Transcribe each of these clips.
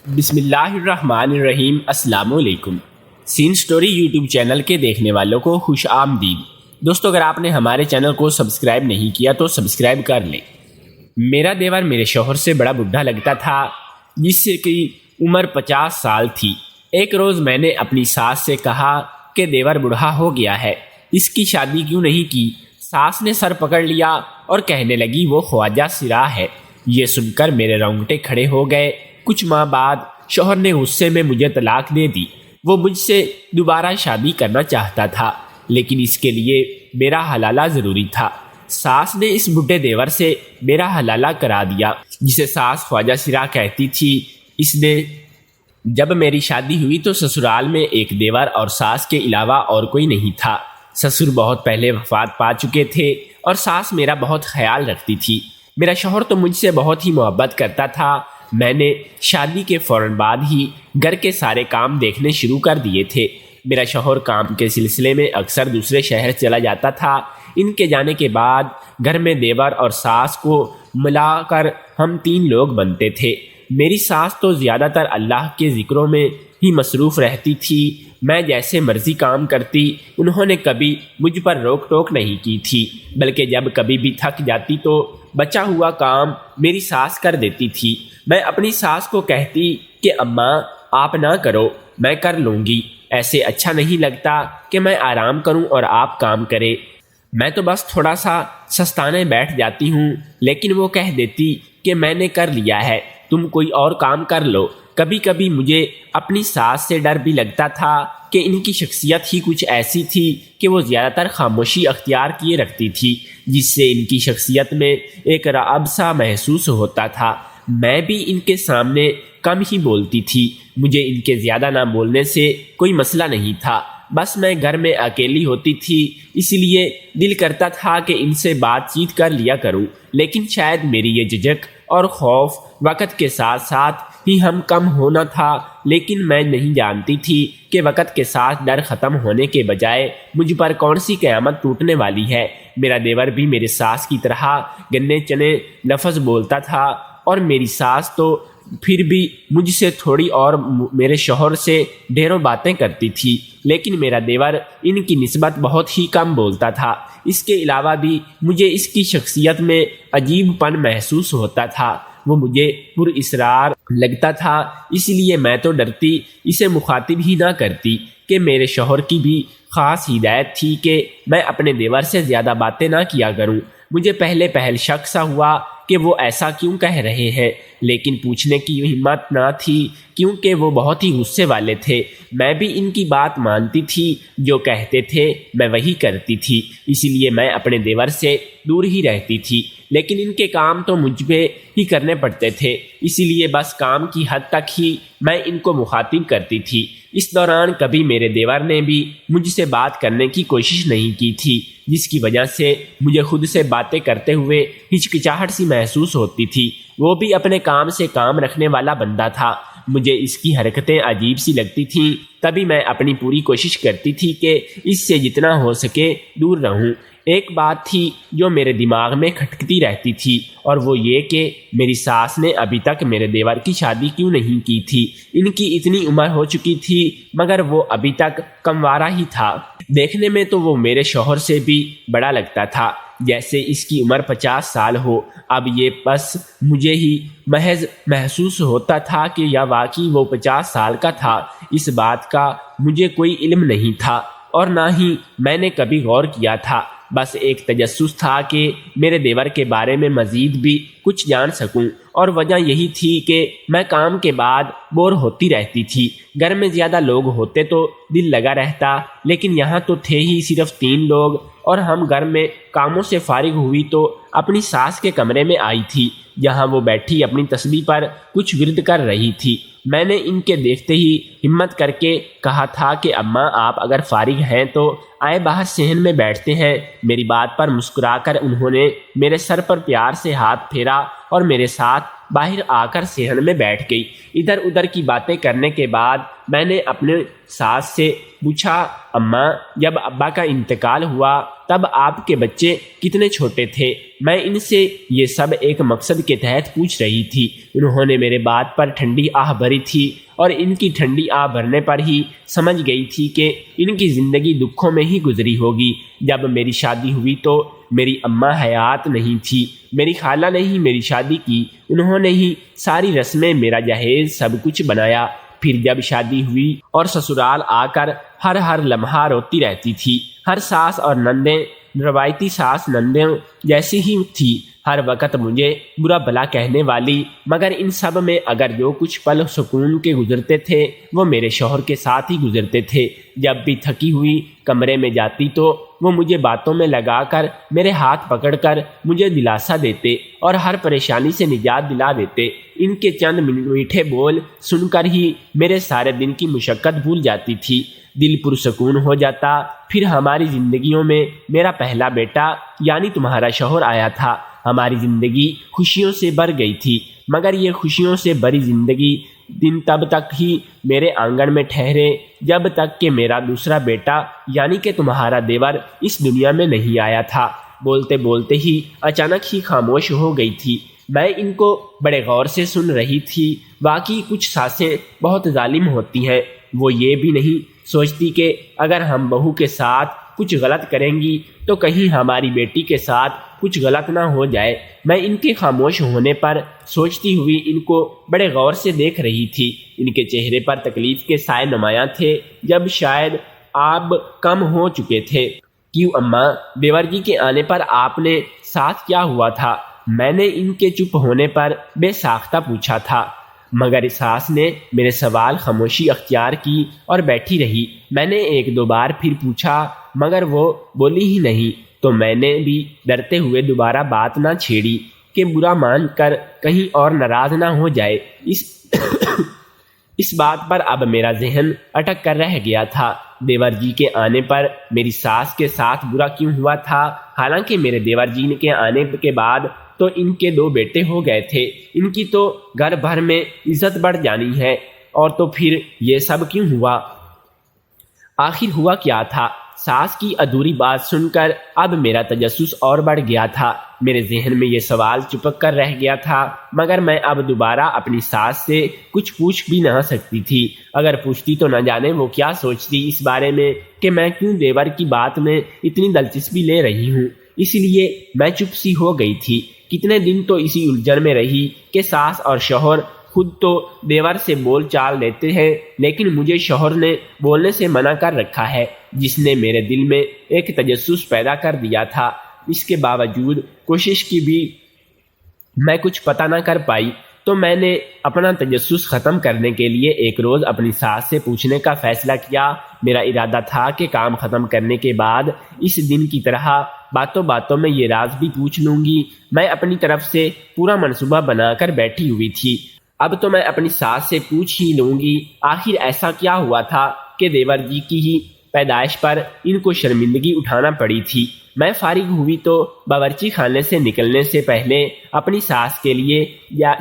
بسم اللہ الرحمن الرحیم۔ السلام علیکم۔ سین سٹوری یوٹیوب چینل کے دیکھنے والوں کو خوش آمدید۔ دوستو، اگر آپ نے ہمارے چینل کو سبسکرائب نہیں کیا تو سبسکرائب کر لیں۔ میرا دیور میرے شوہر سے بڑا بڈھا لگتا تھا، جس سے کی عمر 50 سال تھی۔ ایک روز میں نے اپنی ساس سے کہا کہ دیور بوڑھا ہو گیا ہے، اس کی شادی کیوں نہیں کی؟ ساس نے سر پکڑ لیا اور کہنے لگی وہ خواجہ سراہ ہے۔ یہ سن کر میرے رونگٹے کھڑے ہو گئے۔ کچھ ماہ بعد شوہر نے غصے میں مجھے طلاق دے دی۔ وہ مجھ سے دوبارہ شادی کرنا چاہتا تھا، لیکن اس کے لیے میرا حلالہ ضروری تھا۔ ساس نے اس بڈھے دیور سے میرا حلالہ کرا دیا، جسے ساس خواجہ سراہ کہتی تھی۔ اس نے جب میری شادی ہوئی تو سسرال میں ایک دیور اور ساس کے علاوہ اور کوئی نہیں تھا۔ سسر بہت پہلے وفات پا چکے تھے اور ساس میرا بہت خیال رکھتی تھی۔ میرا شوہر تو مجھ سے بہت ہی محبت کرتا تھا۔ میں نے شادی کے فوراً بعد ہی گھر کے سارے کام دیکھنے شروع کر دیے تھے۔ میرا شوہر کام کے سلسلے میں اکثر دوسرے شہر چلا جاتا تھا۔ ان کے جانے کے بعد گھر میں دیور اور ساس کو ملا کر ہم 3 لوگ بنتے تھے۔ میری ساس تو زیادہ تر اللہ کے ذکروں میں ہی مصروف رہتی تھی۔ میں جیسے مرضی کام کرتی، انہوں نے کبھی مجھ پر روک ٹوک نہیں کی تھی، بلکہ جب کبھی بھی تھک جاتی تو بچا ہوا کام میری ساس کر دیتی تھی۔ میں اپنی ساس کو کہتی کہ اماں آپ نہ کرو، میں کر لوں گی، ایسے اچھا نہیں لگتا کہ میں آرام کروں اور آپ کام کرے۔ میں تو بس تھوڑا سا سستانے بیٹھ جاتی ہوں، لیکن وہ کہہ دیتی کہ میں نے کر لیا ہے، تم کوئی اور کام کر لو۔ کبھی کبھی مجھے اپنی ساس سے ڈر بھی لگتا تھا کہ ان کی شخصیت ہی کچھ ایسی تھی کہ وہ زیادہ تر خاموشی اختیار کیے رکھتی تھی، جس سے ان کی شخصیت میں ایک رعب سا محسوس ہوتا تھا۔ میں بھی ان کے سامنے کم ہی بولتی تھی۔ مجھے ان کے زیادہ نہ بولنے سے کوئی مسئلہ نہیں تھا، بس میں گھر میں اکیلی ہوتی تھی، اس لیے دل کرتا تھا کہ ان سے بات چیت کر لیا کروں، لیکن شاید میری یہ جھجک اور خوف وقت کے ساتھ ساتھ ہی ہم کم ہونا تھا۔ لیکن میں نہیں جانتی تھی کہ وقت کے ساتھ ڈر ختم ہونے کے بجائے مجھ پر کون سی قیامت ٹوٹنے والی ہے۔ میرا دیور بھی میرے ساس کی طرح گنے چنے لفظ بولتا تھا، اور میری ساس تو پھر بھی مجھ سے تھوڑی اور میرے شوہر سے ڈھیروں باتیں کرتی تھی، لیکن میرا دیور ان کی نسبت بہت ہی کم بولتا تھا۔ اس کے علاوہ بھی مجھے اس کی شخصیت میں عجیب پن محسوس ہوتا تھا۔ وہ مجھے پر اسرار لگتا تھا، اس لیے میں تو ڈرتی اسے مخاطب ہی نہ کرتی کہ میرے شوہر کی بھی خاص ہدایت تھی کہ میں اپنے دیور سے زیادہ باتیں نہ کیا کروں۔ مجھے پہل شک سا ہوا کہ وہ ایسا کیوں کہہ رہے ہیں، لیکن پوچھنے کی ہمت نہ تھی کیونکہ وہ بہت ہی غصے والے تھے۔ میں بھی ان کی بات مانتی تھی، جو کہتے تھے میں وہی کرتی تھی، اس لیے میں اپنے دیور سے دور ہی رہتی تھی، لیکن ان کے کام تو مجھ پہ ہی کرنے پڑتے تھے، اسی لیے بس کام کی حد تک ہی میں ان کو مخاطب کرتی تھی۔ اس دوران کبھی میرے دیور نے بھی مجھ سے بات کرنے کی کوشش نہیں کی تھی، جس کی وجہ سے مجھے خود سے باتیں کرتے ہوئے ہچکچاہٹ سی محسوس ہوتی تھی۔ وہ بھی اپنے کام سے کام رکھنے والا بندہ تھا۔ مجھے اس کی حرکتیں عجیب سی لگتی تھیں، تبھی میں اپنی پوری کوشش کرتی تھی کہ اس سے جتنا ہو سکے دور رہوں۔ ایک بات تھی جو میرے دماغ میں کھٹکتی رہتی تھی، اور وہ یہ کہ میری ساس نے ابھی تک میرے دیور کی شادی کیوں نہیں کی تھی۔ ان کی اتنی عمر ہو چکی تھی، مگر وہ ابھی تک کنوارا ہی تھا۔ دیکھنے میں تو وہ میرے شوہر سے بھی بڑا لگتا تھا، جیسے اس کی عمر 50 سال ہو۔ اب یہ بس مجھے ہی محض محسوس ہوتا تھا کہ یا واقعی وہ 50 سال کا تھا۔ اس بات کا مجھے کوئی علم نہیں تھا، اور نہ ہی میں نے کبھی غور کیا تھا۔ بس ایک تجسس تھا کہ میرے دیور کے بارے میں مزید بھی کچھ جان سکوں، اور وجہ یہی تھی کہ میں کام کے بعد بور ہوتی رہتی تھی۔ گھر میں زیادہ لوگ ہوتے تو دل لگا رہتا، لیکن یہاں تو تھے ہی صرف 3 لوگ، اور ہم گھر میں کاموں سے فارغ ہوئی تو اپنی ساس کے کمرے میں آئی تھی، جہاں وہ بیٹھی اپنی تسبیح پر کچھ ورد کر رہی تھی۔ میں نے ان کے دیکھتے ہی ہمت کر کے کہا تھا کہ اماں آپ اگر فارغ ہیں تو آئے باہر صحن میں بیٹھتے ہیں۔ میری بات پر مسکرا کر انہوں نے میرے سر پر پیار سے ہاتھ پھیرا اور میرے ساتھ باہر آ کر صحن میں بیٹھ گئی۔ ادھر ادھر کی باتیں کرنے کے بعد میں نے اپنے ساس سے پوچھا، اماں جب ابا کا انتقال ہوا تب آپ کے بچے کتنے چھوٹے تھے؟ میں ان سے یہ سب ایک مقصد کے تحت پوچھ رہی تھی۔ انہوں نے میرے بات پر ٹھنڈی آہ بھری تھی اور ان کی ٹھنڈی آہ بھرنے پر ہی سمجھ گئی تھی کہ ان کی زندگی دکھوں میں ہی گزری ہوگی۔ جب میری شادی ہوئی تو میری اماں حیات نہیں تھی، میری خالہ نے ہی میری شادی کی، انہوں نے ہی ساری رسمیں، میرا جہیز، سب کچھ بنایا۔ پھر جب شادی ہوئی اور سسرال آ کر ہر لمحہ روتی رہتی تھی۔ ہر ساس اور نندیں روایتی ساس نندیں جیسی ہی تھی، ہر وقت مجھے برا بھلا کہنے والی، مگر ان سب میں اگر جو کچھ پل سکون کے گزرتے تھے وہ میرے شوہر کے ساتھ ہی گزرتے تھے۔ جب بھی تھکی ہوئی کمرے میں جاتی تو وہ مجھے باتوں میں لگا کر میرے ہاتھ پکڑ کر مجھے دلاسا دیتے اور ہر پریشانی سے نجات دلا دیتے۔ ان کے چند میٹھے بول سن کر ہی میرے سارے دن کی مشقت بھول جاتی تھی، دل پرسکون ہو جاتا۔ پھر ہماری زندگیوں میں میرا پہلا بیٹا یعنی تمہارا شوہر آیا تھا۔ ہماری زندگی خوشیوں سے بھر گئی تھی، مگر یہ خوشیوں سے بھری زندگی دن تب تک ہی میرے آنگن میں ٹھہرے جب تک کہ میرا دوسرا بیٹا یعنی کہ تمہارا دیور اس دنیا میں نہیں آیا تھا۔ بولتے بولتے ہی اچانک ہی خاموش ہو گئی تھی۔ میں ان کو بڑے غور سے سن رہی تھی۔ واقعی کچھ ساسیں بہت ظالم ہوتی ہیں، وہ یہ بھی نہیں سوچتی کہ اگر ہم بہو کے ساتھ کچھ غلط کریں گی تو کہیں ہماری بیٹی کے ساتھ کچھ غلط نہ ہو جائے۔ میں ان کے خاموش ہونے پر سوچتی ہوئی ان کو بڑے غور سے دیکھ رہی تھی۔ ان کے چہرے پر تکلیف کے سائے نمایاں تھے، جب شاید آپ کم ہو چکے تھے۔ کیوں اماں، دیور جی کے آنے پر آپ نے ساتھ کیا ہوا تھا؟ میں نے ان کے چپ ہونے پر بے ساختہ پوچھا تھا، مگر ساس نے میرے سوال خاموشی اختیار کی اور بیٹھی رہی۔ میں نے ایک دو بار پھر پوچھا مگر وہ بولی ہی نہیں، تو میں نے بھی ڈرتے ہوئے دوبارہ بات نہ چھیڑی کہ برا مان کر کہیں اور ناراض نہ ہو جائے۔ اس بات پر اب میرا ذہن اٹک کر رہ گیا تھا، دیور جی کے آنے پر میری ساس کے ساتھ برا کیوں ہوا تھا؟ حالانکہ میرے دیور جی کے آنے کے بعد تو ان کے 2 بیٹے ہو گئے تھے، ان کی تو گھر بھر میں عزت بڑھ جانی ہے، اور تو پھر یہ سب کیوں ہوا؟ آخر ہوا کیا تھا؟ ساس کی ادھوری بات سن کر اب میرا تجسس اور بڑھ گیا تھا۔ میرے ذہن میں یہ سوال چپک کر رہ گیا تھا، مگر میں اب دوبارہ اپنی ساس سے کچھ پوچھ بھی نہ سکتی تھی۔ اگر پوچھتی تو نہ جانے وہ کیا سوچتی اس بارے میں کہ میں کیوں دیور کی بات میں اتنی دلچسپی لے رہی ہوں۔ اس لیے میں چپ سی ہو گئی تھی۔ کتنے دن تو اسی الجھن میں رہی کہ ساس اور شوہر خود تو دیور سے بول چال لیتے ہیں، لیکن مجھے شوہر نے بولنے سے منع کر رکھا ہے، جس نے میرے دل میں ایک تجسس پیدا کر دیا تھا۔ اس کے باوجود کوشش کی بھی میں کچھ پتہ نہ کر پائی، تو میں نے اپنا تجسس ختم کرنے کے لیے ایک روز اپنی ساس سے پوچھنے کا فیصلہ کیا۔ میرا ارادہ تھا کہ کام ختم کرنے کے بعد اس دن کی طرح باتوں باتوں میں یہ راز بھی پوچھ لوں گی۔ میں اپنی طرف سے پورا منصوبہ بنا کر بیٹھی ہوئی تھی۔ اب تو میں اپنی ساس سے پوچھ ہی لوں گی، آخر ایسا کیا ہوا تھا کہ دیور جی کی ہی پیدائش پر ان کو شرمندگی اٹھانا پڑی تھی۔ میں فارغ ہوئی تو باورچی خانے سے نکلنے سے پہلے اپنی ساس کے لیے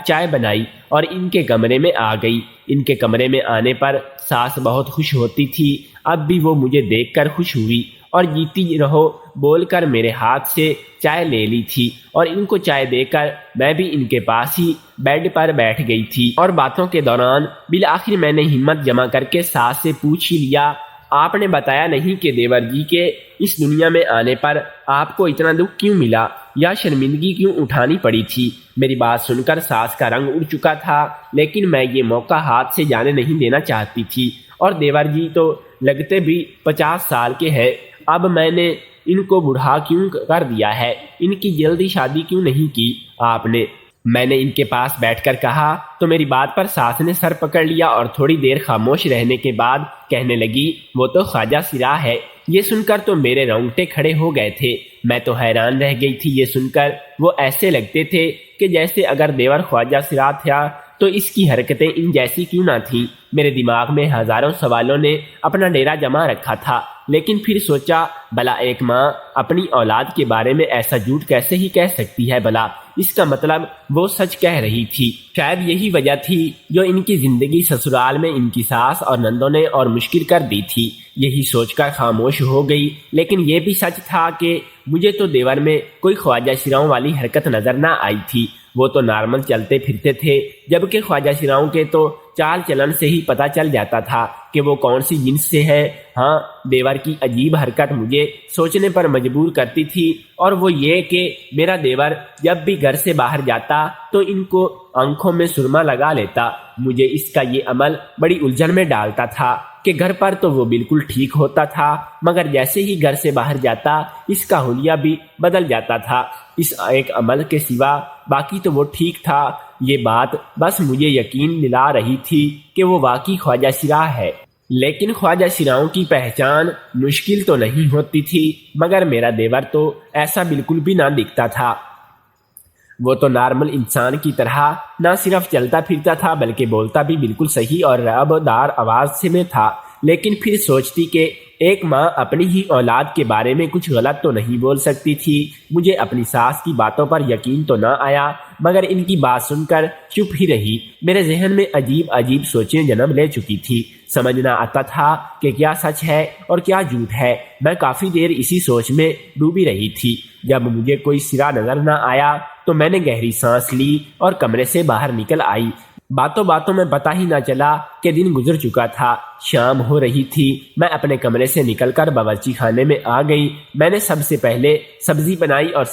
چائے بنائی اور ان کے کمرے میں آ گئی۔ ان کے کمرے میں آنے پر ساس بہت خوش ہوتی تھی، اب بھی وہ مجھے دیکھ کر خوش ہوئی اور جیتی رہو بول کر میرے ہاتھ سے چائے لے لی تھی، اور ان کو چائے دے کر میں بھی ان کے پاس ہی بیڈ پر بیٹھ گئی تھی۔ اور باتوں کے دوران بالآخر میں نے ہمت جمع کر کے ساس سے پوچھ ہی لیا، آپ نے بتایا نہیں کہ دیور جی کے اس دنیا میں آنے پر آپ کو اتنا دکھ کیوں ملا یا شرمندگی کیوں اٹھانی پڑی تھی؟ میری بات سن کر ساس کا رنگ اڑ چکا تھا، لیکن میں یہ موقع ہاتھ سے جانے نہیں دینا چاہتی تھی، اور دیور جی تو لگتے بھی 50 سال کے ہیں۔ اب میں نے ان کو بوڑھا کیوں کر دیا ہے؟ ان کی جلدی شادی کیوں نہیں کی آپ نے؟ میں نے ان کے پاس بیٹھ کر کہا تو میری بات پر ساس نے سر پکڑ لیا اور تھوڑی دیر خاموش رہنے کے بعد کہنے لگی، وہ تو خواجہ سرا ہے۔ یہ سن کر تو میرے رونگٹے کھڑے ہو گئے تھے۔ میں تو حیران رہ گئی تھی یہ سن کر۔ وہ ایسے لگتے تھے کہ جیسے اگر دیور خواجہ سرا تھا تو اس کی حرکتیں ان جیسی کیوں نہ تھیں۔ میرے دماغ میں ہزاروں سوالوں نے اپنا ڈیرا جما رکھا تھا، لیکن پھر سوچا بھلا ایک ماں اپنی اولاد کے بارے میں ایسا جھوٹ کیسے ہی کہہ سکتی ہے؟ بھلا اس کا مطلب وہ سچ کہہ رہی تھی۔ شاید یہی وجہ تھی جو ان کی زندگی سسرال میں ان کی ساس اور نندوں نے اور مشکل کر دی تھی۔ یہی سوچ کر خاموش ہو گئی، لیکن یہ بھی سچ تھا کہ مجھے تو دیور میں کوئی خواجہ شیراؤں والی حرکت نظر نہ آئی تھی۔ وہ تو نارمل چلتے پھرتے تھے، جبکہ خواجہ شیراؤں کے تو چال چلن سے ہی پتہ چل جاتا تھا کہ وہ کون سی جنس سے ہے۔ ہاں، دیور کی عجیب حرکت مجھے سوچنے پر مجبور کرتی تھی، اور وہ یہ کہ میرا دیور جب بھی گھر سے باہر جاتا تو ان کو آنکھوں میں سرما لگا لیتا۔ مجھے اس کا یہ عمل بڑی الجھن میں ڈالتا تھا کہ گھر پر تو وہ بالکل ٹھیک ہوتا تھا، مگر جیسے ہی گھر سے باہر جاتا اس کا حلیہ بھی بدل جاتا تھا۔ اس ایک عمل کے سوا باقی تو وہ ٹھیک تھا۔ یہ بات بس مجھے یقین دلا رہی تھی کہ وہ واقعی خواجہ شیراء ہے، لیکن خواجہ شیراؤں کی پہچان مشکل تو نہیں ہوتی تھی، مگر میرا دیور تو ایسا بالکل بھی نہ دکھتا تھا۔ وہ تو نارمل انسان کی طرح نہ صرف چلتا پھرتا تھا بلکہ بولتا بھی بالکل صحیح اور رعبدار آواز سے میں تھا۔ لیکن پھر سوچتی کہ ایک ماں اپنی ہی اولاد کے بارے میں کچھ غلط تو نہیں بول سکتی تھی۔ مجھے اپنی ساس کی باتوں پر یقین تو نہ آیا، مگر ان کی بات سن کر چپ ہی رہی۔ میرے ذہن میں عجیب عجیب سوچیں جنم لے چکی تھی، سمجھنا آتا تھا کہ کیا سچ ہے اور کیا جھوٹ ہے۔ میں کافی دیر اسی سوچ میں ڈوبی رہی تھی۔ جب مجھے کوئی سرا نظر نہ آیا تو میں نے گہری سانس لی اور کمرے سے باہر نکل آئی۔ باتوں باتوں میں پتہ ہی نہ چلا کہ دن گزر چکا تھا، شام ہو رہی تھی۔ میں اپنے کمرے سے نکل کر باورچی خانے میں آ گئی۔ میں نے سب سے پہلے سبزی بنائی اور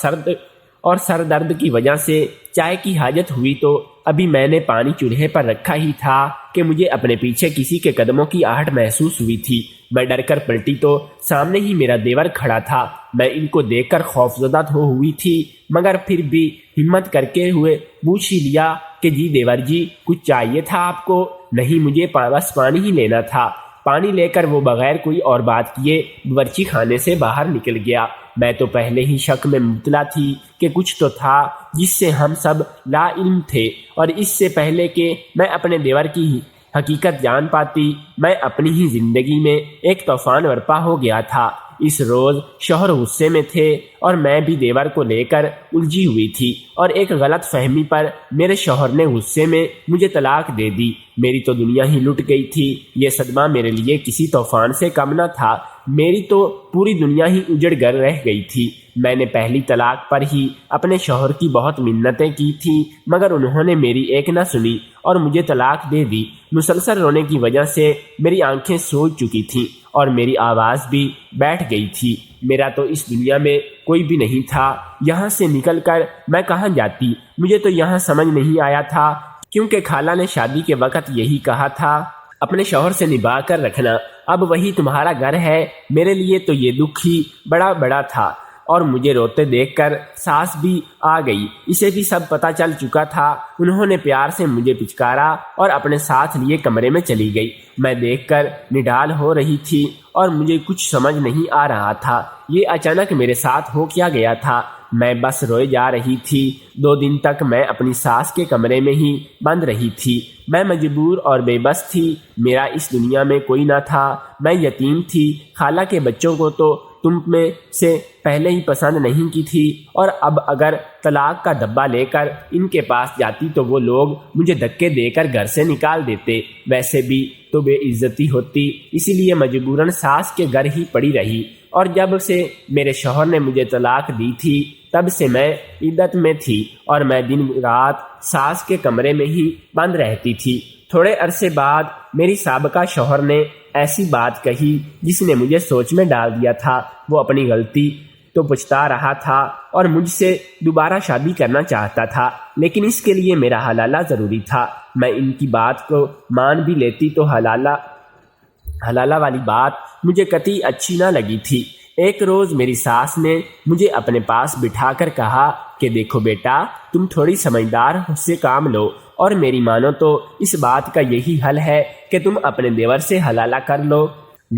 سر درد کی وجہ سے چائے کی حاجت ہوئی تو ابھی میں نے پانی چولہے پر رکھا ہی تھا کہ مجھے اپنے پیچھے کسی کے قدموں کی آہٹ محسوس ہوئی تھی۔ میں ڈر کر پلٹی تو سامنے ہی میرا دیور کھڑا تھا۔ میں ان کو دیکھ کر خوفزدہ ہو ہوئی تھی، مگر پھر بھی ہمت کر کے ہوئے پوچھ ہی لیا کہ جی دیور جی، کچھ چاہیے تھا آپ کو؟ نہیں، مجھے بس پانی ہی لینا تھا۔ پانی لے کر وہ بغیر کوئی اور بات کیے باورچی خانے سے باہر نکل گیا۔ میں تو پہلے ہی شک میں مبتلا تھی کہ کچھ تو تھا جس سے ہم سب لا علم تھے، اور اس سے پہلے کہ میں اپنے دیور کی حقیقت جان پاتی، میں اپنی ہی زندگی میں ایک طوفان برپا ہو گیا تھا۔ اس روز شوہر غصے میں تھے اور میں بھی دیور کو لے کر الجھی ہوئی تھی، اور ایک غلط فہمی پر میرے شوہر نے غصے میں مجھے طلاق دے دی۔ میری تو دنیا ہی لٹ گئی تھی۔ یہ صدمہ میرے لیے کسی طوفان سے کم نہ تھا۔ میری تو پوری دنیا ہی اجڑ کر رہ گئی تھی۔ میں نے پہلی طلاق پر ہی اپنے شوہر کی بہت منتیں کی تھیں، مگر انہوں نے میری ایک نہ سنی اور مجھے طلاق دے دی۔ مسلسل رونے کی وجہ سے میری آنکھیں سوج چکی تھیں اور میری آواز بھی بیٹھ گئی تھی۔ میرا تو اس دنیا میں کوئی بھی نہیں تھا۔ یہاں سے نکل کر میں کہاں جاتی؟ مجھے تو یہاں سمجھ نہیں آیا تھا، کیونکہ خالہ نے شادی کے وقت یہی کہا تھا، اپنے شوہر سے نبھا کر رکھنا، اب وہی تمہارا گھر ہے۔ میرے لیے تو یہ دکھ ہی بڑا تھا، اور مجھے روتے دیکھ کر ساس بھی آ گئی۔ اسے بھی سب پتہ چل چکا تھا۔ انہوں نے پیار سے مجھے پچکارا اور اپنے ساتھ لیے کمرے میں چلی گئی۔ میں دیکھ کر نڈال ہو رہی تھی اور مجھے کچھ سمجھ نہیں آ رہا تھا۔ یہ اچانک میرے ساتھ ہو کیا گیا تھا؟ میں بس روئے جا رہی تھی۔ 2 دن تک میں اپنی ساس کے کمرے میں ہی بند رہی تھی۔ میں مجبور اور بے بس تھی۔ میرا اس دنیا میں کوئی نہ تھا۔ میں یتیم تھی۔ خالہ کے بچوں کو تو تم میں سے پہلے ہی پسند نہیں کی تھی، اور اب اگر طلاق کا ڈبہ لے کر ان کے پاس جاتی تو وہ لوگ مجھے دھکے دے کر گھر سے نکال دیتے۔ ویسے بھی تو بے عزتی ہوتی، اسی لیے مجبوراً ساس کے گھر ہی پڑی رہی، اور جب سے میرے شوہر نے مجھے طلاق دی تھی تب سے میں عدت میں تھی، اور میں دن رات ساس کے کمرے میں ہی بند رہتی تھی۔ تھوڑے عرصے بعد میری سابقہ شوہر نے ایسی بات کہی جس نے مجھے سوچ میں ڈال دیا تھا۔ وہ اپنی غلطی تو پچھتا رہا تھا اور مجھ سے دوبارہ شادی کرنا چاہتا تھا، لیکن اس کے لیے میرا حلالہ ضروری تھا۔ میں ان کی بات کو مان بھی لیتی تو حلالہ والی بات مجھے قطعی اچھی نہ لگی تھی۔ ایک روز میری ساس نے مجھے اپنے پاس بٹھا کر کہا کہ دیکھو بیٹا، تم تھوڑی سمجھدار سے کام لو، اور میری مانو تو اس بات کا یہی حل ہے کہ تم اپنے دیور سے حلالہ کر لو۔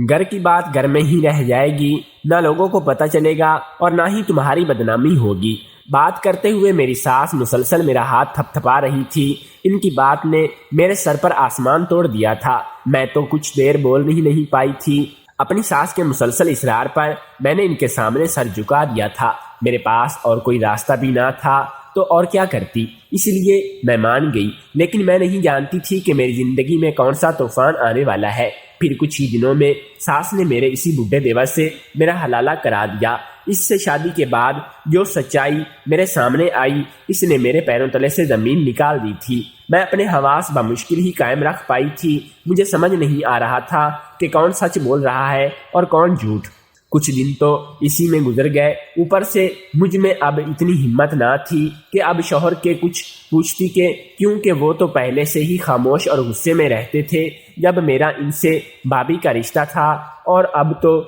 گھر کی بات گھر میں ہی رہ جائے گی، نہ لوگوں کو پتہ چلے گا اور نہ ہی تمہاری بدنامی ہوگی۔ بات کرتے ہوئے میری ساس مسلسل میرا ہاتھ تھپ تھپا رہی تھی۔ ان کی بات نے میرے سر پر آسمان توڑ دیا تھا۔ میں تو کچھ دیر بول نہیں پائی تھی۔ اپنی ساس کے مسلسل اصرار پر میں نے ان کے سامنے سر جھکا دیا تھا۔ میرے پاس اور کوئی راستہ بھی نہ تھا۔ تو اور کیا کرتی، اس لیے میں مان گئی، لیکن میں نہیں جانتی تھی کہ میری زندگی میں کون سا طوفان آنے والا ہے۔ پھر کچھ ہی دنوں میں ساس نے میرے اسی بڈھے دیور سے میرا حلالہ کرا دیا۔ اس سے شادی کے بعد جو سچائی میرے سامنے آئی، اس نے میرے پیروں تلے سے زمین نکال دی تھی۔ میں اپنے حواس بمشکل ہی قائم رکھ پائی تھی۔ مجھے سمجھ نہیں آ رہا تھا کہ کون سچ بول رہا ہے اور کون جھوٹ۔ کچھ دن تو اسی میں گزر گئے، اوپر سے مجھ میں اب اتنی ہمت نہ تھی کہ اب شوہر کے کچھ پوچھتی، کیونکہ وہ تو پہلے سے ہی خاموش اور غصے میں رہتے تھے جب میرا ان سے بھابھی کا رشتہ تھا، اور اب تو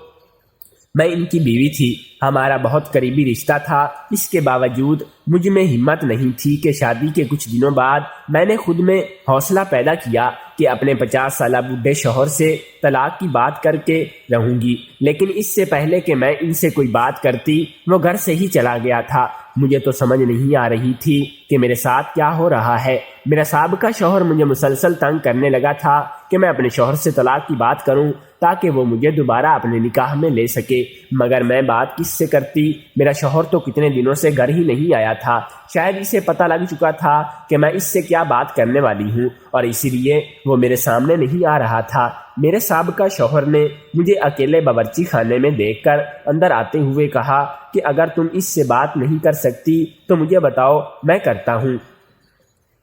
میں ان کی بیوی تھی۔ ہمارا بہت قریبی رشتہ تھا، اس کے باوجود مجھ میں ہمت نہیں تھی کہ شادی کے کچھ دنوں بعد میں نے خود میں حوصلہ پیدا کیا کہ اپنے 50 سالہ بوڑھے شوہر سے طلاق کی بات کر کے رہوں گی، لیکن اس سے پہلے کہ میں ان سے کوئی بات کرتی وہ گھر سے ہی چلا گیا تھا۔ مجھے تو سمجھ نہیں آ رہی تھی کہ میرے ساتھ کیا ہو رہا ہے۔ میرا سابقہ شوہر مجھے مسلسل تنگ کرنے لگا تھا کہ میں اپنے شوہر سے طلاق کی بات کروں تاکہ وہ مجھے دوبارہ اپنے نکاح میں لے سکے، مگر میں بات کس سے کرتی؟ میرا شوہر تو کتنے دنوں سے گھر ہی نہیں آیا تھا۔ شاید اسے پتہ لگ چکا تھا کہ میں اس سے کیا بات کرنے والی ہوں، اور اسی لیے وہ میرے سامنے نہیں آ رہا تھا۔ میرے سابقہ شوہر نے مجھے اکیلے باورچی خانے میں دیکھ کر اندر آتے ہوئے کہا کہ اگر تم اس سے بات نہیں کر سکتی تو مجھے بتاؤ، میں کرتا ہوں۔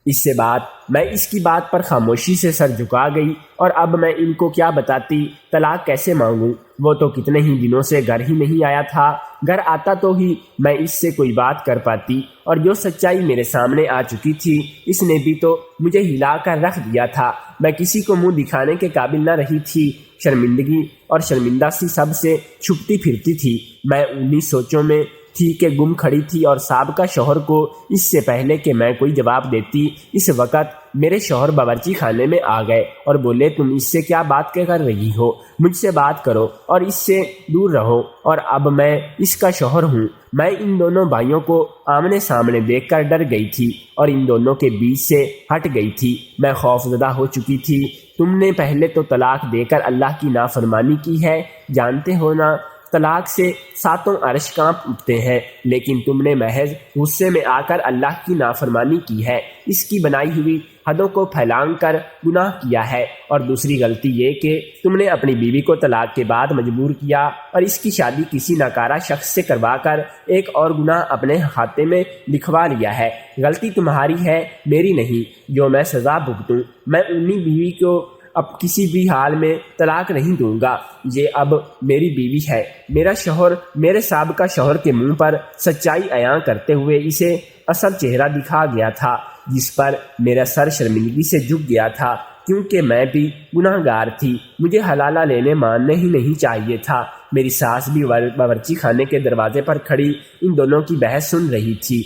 اس سے بعد میں اس کی بات پر خاموشی سے سر جھکا گئی، اور اب میں ان کو کیا بتاتی، طلاق کیسے مانگوں؟ وہ تو کتنے ہی دنوں سے گھر ہی نہیں آیا تھا، گھر آتا تو ہی میں اس سے کوئی بات کر پاتی، اور جو سچائی میرے سامنے آ چکی تھی اس نے بھی تو مجھے ہلا کر رکھ دیا تھا۔ میں کسی کو منہ دکھانے کے قابل نہ رہی تھی، شرمندگی اور شرمندہ سی سب سے چھپتی پھرتی تھی۔ میں انہی سوچوں میں تھی کہ گم کھڑی تھی، اور سابقہ شوہر کو اس سے پہلے کہ میں کوئی جواب دیتی، اس وقت میرے شوہر باورچی خانے میں آ گئے اور بولے، تم اس سے کیا بات کر رہی ہو؟ مجھ سے بات کرو اور اس سے دور رہو۔ اور اب میں اس کا شوہر ہوں۔ میں ان دونوں بھائیوں کو آمنے سامنے دیکھ کر ڈر گئی تھی اور ان دونوں کے بیچ سے ہٹ گئی تھی۔ میں خوف زدہ ہو چکی تھی۔ تم نے پہلے تو طلاق دے کر اللہ کی نافرمانی کی ہے، جانتے ہو نا؟ طلاق سے 7 عرش کانپ اٹھتے ہیں، لیکن تم نے محض غصے میں آ کر اللہ کی نافرمانی کی ہے، اس کی بنائی ہوئی حدوں کو پھیلان کر گناہ کیا ہے۔ اور دوسری غلطی یہ کہ تم نے اپنی بیوی کو طلاق کے بعد مجبور کیا اور اس کی شادی کسی ناکارہ شخص سے کروا کر ایک اور گناہ اپنے کھاتے میں لکھوا لیا ہے۔ غلطی تمہاری ہے، میری نہیں، جو میں سزا بھگتوں۔ میں انہی بیوی کو اب کسی بھی حال میں طلاق نہیں دوں گا، یہ اب میری بیوی ہے۔ میرا شوہر میرے سابقہ شوہر کے منہ پر سچائی عیاں کرتے ہوئے اسے اصل چہرہ دکھا گیا تھا، جس پر میرا سر شرمندگی سے جھک گیا تھا، کیونکہ میں بھی گناہ گار تھی۔ مجھے حلالہ لینے ماننے ہی نہیں چاہیے تھا۔ میری ساس بھی باورچی خانے کے دروازے پر کھڑی ان دونوں کی بحث سن رہی تھی۔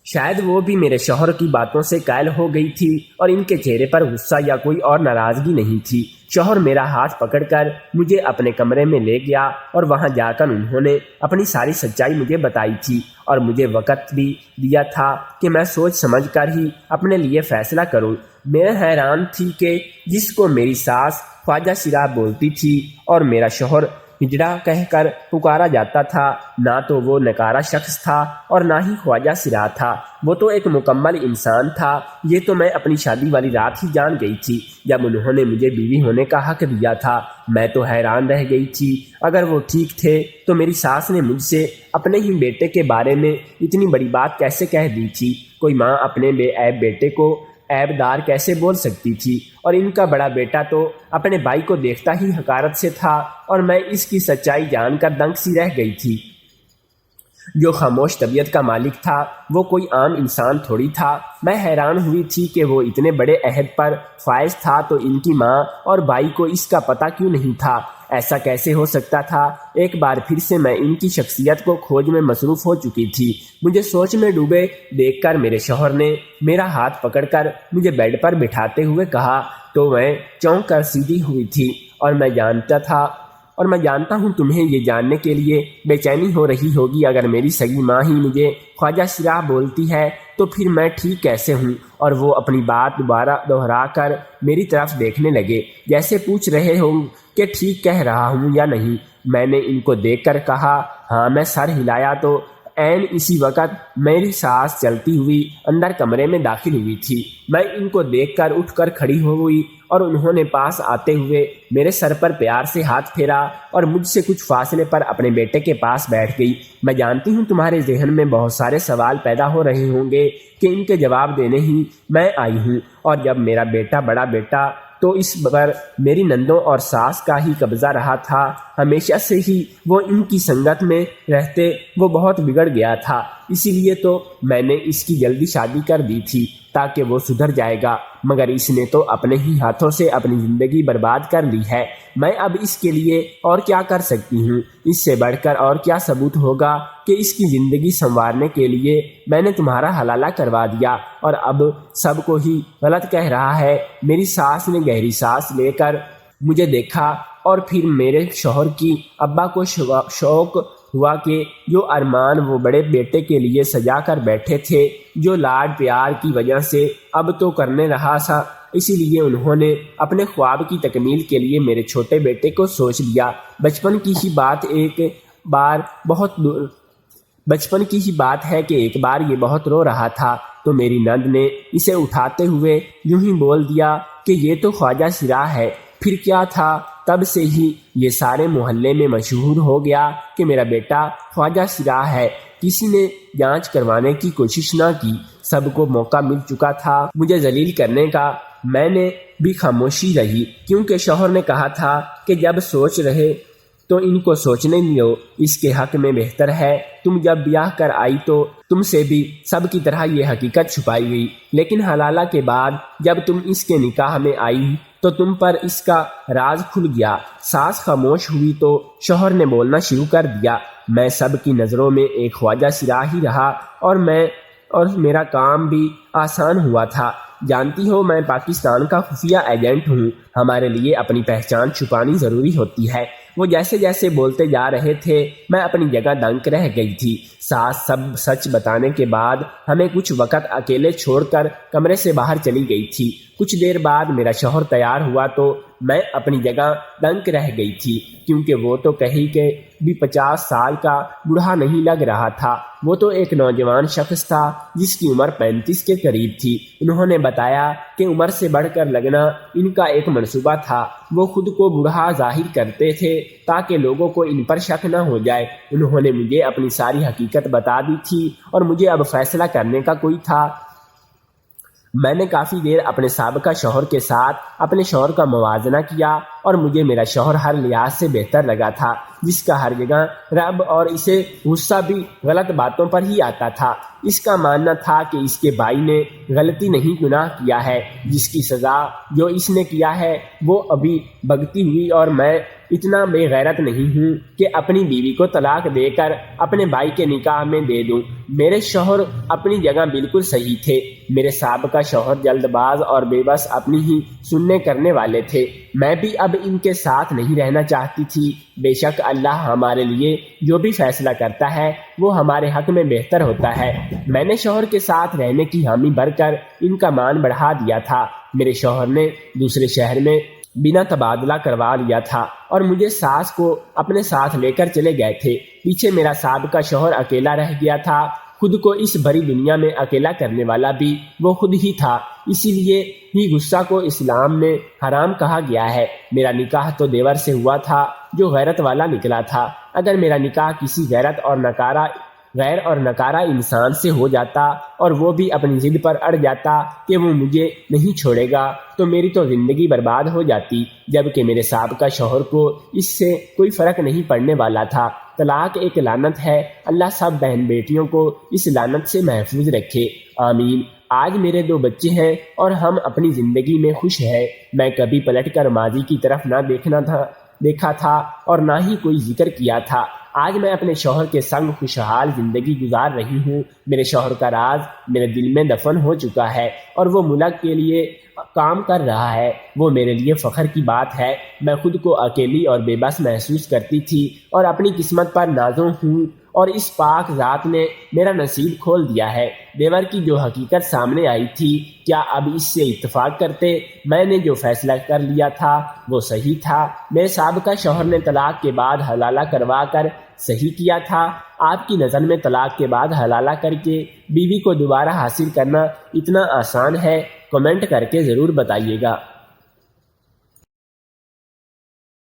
شاید وہ بھی میرے شوہر کی باتوں سے قائل ہو گئی تھی، اور ان کے چہرے پر غصہ یا کوئی اور ناراضگی نہیں تھی۔ شوہر میرا ہاتھ پکڑ کر مجھے اپنے کمرے میں لے گیا، اور وہاں جا کر انہوں نے اپنی ساری سچائی مجھے بتائی تھی، اور مجھے وقت بھی دیا تھا کہ میں سوچ سمجھ کر ہی اپنے لیے فیصلہ کروں۔ میں حیران تھی کہ جس کو میری ساس خواجہ سرا بولتی تھی اور میرا شوہر ہجڑا کہہ کر پکارا جاتا تھا، نہ تو وہ نکارہ شخص تھا اور نہ ہی خواجہ سرا تھا، وہ تو ایک مکمل انسان تھا۔ یہ تو میں اپنی شادی والی رات ہی جان گئی تھی، جب انہوں نے مجھے بیوی ہونے کا حق دیا تھا۔ میں تو حیران رہ گئی تھی، اگر وہ ٹھیک تھے تو میری ساس نے مجھ سے اپنے ہی بیٹے کے بارے میں اتنی بڑی بات کیسے کہہ دی تھی؟ کوئی ماں اپنے بے عیب بیٹے کو عیب دار کیسے بول سکتی تھی؟ اور ان کا بڑا بیٹا تو اپنے بھائی کو دیکھتا ہی حقارت سے تھا، اور میں اس کی سچائی جان کر دنگ سی رہ گئی تھی۔ جو خاموش طبیعت کا مالک تھا وہ کوئی عام انسان تھوڑی تھا۔ میں حیران ہوئی تھی کہ وہ اتنے بڑے عہد پر فائز تھا تو ان کی ماں اور بھائی کو اس کا پتہ کیوں نہیں تھا؟ ایسا کیسے ہو سکتا تھا؟ ایک بار پھر سے میں ان کی شخصیت کو کھوج میں مصروف ہو چکی تھی۔ مجھے سوچ میں ڈوبے دیکھ کر میرے شوہر نے میرا ہاتھ پکڑ کر مجھے بیڈ پر بٹھاتے ہوئے کہا تو میں چونک کر سیدھی ہوئی تھی، اور میں جانتا ہوں تمہیں یہ جاننے کے لیے بے چینی ہو رہی ہوگی، اگر میری سگی ماں ہی مجھے خواجہ سرا بولتی ہے تو پھر میں ٹھیک کیسے ہوں؟ اور وہ اپنی بات دوبارہ دہرا کر میری طرف دیکھنے لگے، جیسے پوچھ رہے ہوں کہ ٹھیک کہہ رہا ہوں یا نہیں۔ میں نے ان کو دیکھ کر کہا ہاں۔ میں سر ہلایا تو عین اسی وقت میری سانس چلتی ہوئی اندر کمرے میں داخل ہوئی تھی۔ میں ان کو دیکھ کر اٹھ کر کھڑی ہو گئی اور انہوں نے پاس آتے ہوئے میرے سر پر پیار سے ہاتھ پھیرا اور مجھ سے کچھ فاصلے پر اپنے بیٹے کے پاس بیٹھ گئی۔ میں جانتی ہوں تمہارے ذہن میں بہت سارے سوال پیدا ہو رہے ہوں گے کہ ان کے جواب دینے ہی میں آئی ہوں، اور جب میرا بیٹا بڑا بیٹا تو اس پر میری نندوں اور ساس کا ہی قبضہ رہا تھا۔ ہمیشہ سے ہی وہ ان کی سنگت میں رہتے وہ بہت بگڑ گیا تھا، اسی لیے تو میں نے اس کی جلدی شادی کر دی تھی تاکہ وہ سدھر جائے گا، مگر اس نے تو اپنے ہی ہاتھوں سے اپنی زندگی برباد کر لی ہے۔ میں اب اس کے لیے اور کیا کر سکتی ہوں؟ اس سے بڑھ کر اور کیا ثبوت ہوگا کہ اس کی زندگی سنوارنے کے لیے میں نے تمہارا حلالہ کروا دیا اور اب سب کو ہی غلط کہہ رہا ہے۔ میری ساس نے گہری سانس لے کر مجھے دیکھا اور پھر میرے شوہر کی ابا کو شوق ہوا کہ جو ارمان وہ بڑے بیٹے کے لیے سجا کر بیٹھے تھے، جو لاڈ پیار کی وجہ سے اب تو کرنے رہا تھا، اسی لیے انہوں نے اپنے خواب کی تکمیل کے لیے میرے چھوٹے بیٹے کو سوچ لیا۔ بچپن کی ہی بات ہے کہ ایک بار یہ بہت رو رہا تھا تو میری نند نے اسے اٹھاتے ہوئے یوں ہی بول دیا کہ یہ تو خواجہ سراہ ہے۔ پھر کیا تھا، تب سے ہی یہ سارے محلے میں مشہور ہو گیا کہ میرا بیٹا خواجہ سراہ ہے۔ کسی نے جانچ کروانے کی کوشش نہ کی، سب کو موقع مل چکا تھا مجھے ذلیل کرنے کا۔ میں نے بھی خاموشی رہی، کیونکہ شوہر نے کہا تھا کہ جب سوچ رہے تو ان کو سوچنے دو، اس کے حق میں بہتر ہے تم جب بیاہ کر آئی تو تم سے بھی سب کی طرح یہ حقیقت چھپائی گئی، لیکن حلالہ کے بعد جب تم اس کے نکاح میں آئی تو تم پر اس کا راز کھل گیا۔ ساس خاموش ہوئی تو شوہر نے بولنا شروع کر دیا۔ میں سب کی نظروں میں ایک خواجہ سراہ ہی رہا اور میرا کام بھی آسان ہوا تھا۔ جانتی ہو میں پاکستان کا خفیہ ایجنٹ ہوں، ہمارے لیے اپنی پہچان چھپانی ضروری ہوتی ہے۔ وہ جیسے جیسے بولتے جا رہے تھے میں اپنی جگہ دنگ رہ گئی تھی۔ ساس سب سچ بتانے کے بعد ہمیں کچھ وقت اکیلے چھوڑ کر کمرے سے باہر چلی گئی تھی۔ کچھ دیر بعد میرا شوہر تیار ہوا تو میں اپنی جگہ دنگ رہ گئی تھی، کیونکہ وہ تو کہیں کہ بھی 50 سال کا بوڑھا نہیں لگ رہا تھا، وہ تو ایک نوجوان شخص تھا جس کی عمر 35 کے قریب تھی۔ انہوں نے بتایا کہ عمر سے بڑھ کر لگنا ان کا ایک منصوبہ تھا۔ وہ خود کو بوڑھا ظاہر کرتے تھے تاکہ لوگوں کو ان پر شک نہ ہو جائے۔ انہوں نے مجھے اپنی ساری حقیقت بتا دی تھی اور مجھے اب فیصلہ کرنے کا کوئی تھا۔ میں نے کافی دیر اپنے سابقہ شوہر کے ساتھ اپنے شوہر کا موازنہ کیا اور مجھے میرا شوہر ہر لحاظ سے بہتر لگا تھا، جس کا ہر جگہ رب اور اسے غصہ بھی غلط باتوں پر ہی آتا تھا۔ اس کا ماننا تھا کہ اس کے بھائی نے غلطی نہیں گناہ کیا ہے، جس کی سزا جو اس نے کیا ہے وہ ابھی بھگتی ہوئی، اور میں اتنا بے غیرت نہیں ہوں کہ اپنی بیوی کو طلاق دے کر اپنے بھائی کے نکاح میں دے دوں۔ میرے شوہر اپنی جگہ بالکل صحیح تھے۔ میرے سابقہ شوہر جلد باز اور بے بس اپنی ہی سننے کرنے والے تھے۔ میں بھی اب ان کے ساتھ نہیں رہنا چاہتی تھی۔ بے شک اللہ ہمارے لیے جو بھی فیصلہ کرتا ہے وہ ہمارے حق میں بہتر ہوتا ہے۔ میں نے شوہر کے ساتھ رہنے کی حامی بھر کر ان کا مان بڑھا دیا تھا۔ میرے شوہر نے دوسرے شہر میں بنا تبادلہ کروا لیا تھا اور مجھے ساس کو اپنے ساتھ لے کر چلے گئے تھے۔ پیچھے میرا سابقہ شوہر اکیلا رہ گیا تھا۔ خود کو اس بھری دنیا میں اکیلا کرنے والا بھی وہ خود ہی تھا، اسی لیے ہی غصہ کو اسلام میں حرام کہا گیا ہے۔ میرا نکاح تو دیور سے ہوا تھا جو غیرت والا نکلا تھا۔ اگر میرا نکاح کسی غیر اور نکارہ انسان سے ہو جاتا اور وہ بھی اپنی ضد پر اڑ جاتا کہ وہ مجھے نہیں چھوڑے گا تو میری تو زندگی برباد ہو جاتی، جبکہ میرے سابقہ شوہر کو اس سے کوئی فرق نہیں پڑنے والا تھا۔ طلاق ایک لعنت ہے، اللہ سب بہن بیٹیوں کو اس لعنت سے محفوظ رکھے، آمین۔ آج میرے 2 بچے ہیں اور ہم اپنی زندگی میں خوش ہیں۔ میں کبھی پلٹ کر ماضی کی طرف نہ دیکھا تھا اور نہ ہی کوئی ذکر کیا تھا۔ آج میں اپنے شوہر کے سنگ خوشحال زندگی گزار رہی ہوں۔ میرے شوہر کا راز میرے دل میں دفن ہو چکا ہے اور وہ ملک کے لیے کام کر رہا ہے، وہ میرے لیے فخر کی بات ہے۔ میں خود کو اکیلی اور بے بس محسوس کرتی تھی اور اپنی قسمت پر نازوں ہوں، اور اس پاک ذات نے میرا نصیب کھول دیا ہے۔ دیور کی جو حقیقت سامنے آئی تھی، کیا اب اس سے اتفاق کرتے؟ میں نے جو فیصلہ کر لیا تھا وہ صحیح تھا۔ میرے سابقہ شوہر نے طلاق کے بعد حلالہ کروا کر صحیح کیا تھا۔ آپ کی نظر میں طلاق کے بعد حلالہ کر کے بیوی کو دوبارہ حاصل کرنا اتنا آسان ہے؟ کمنٹ کر کے ضرور بتائیے گا۔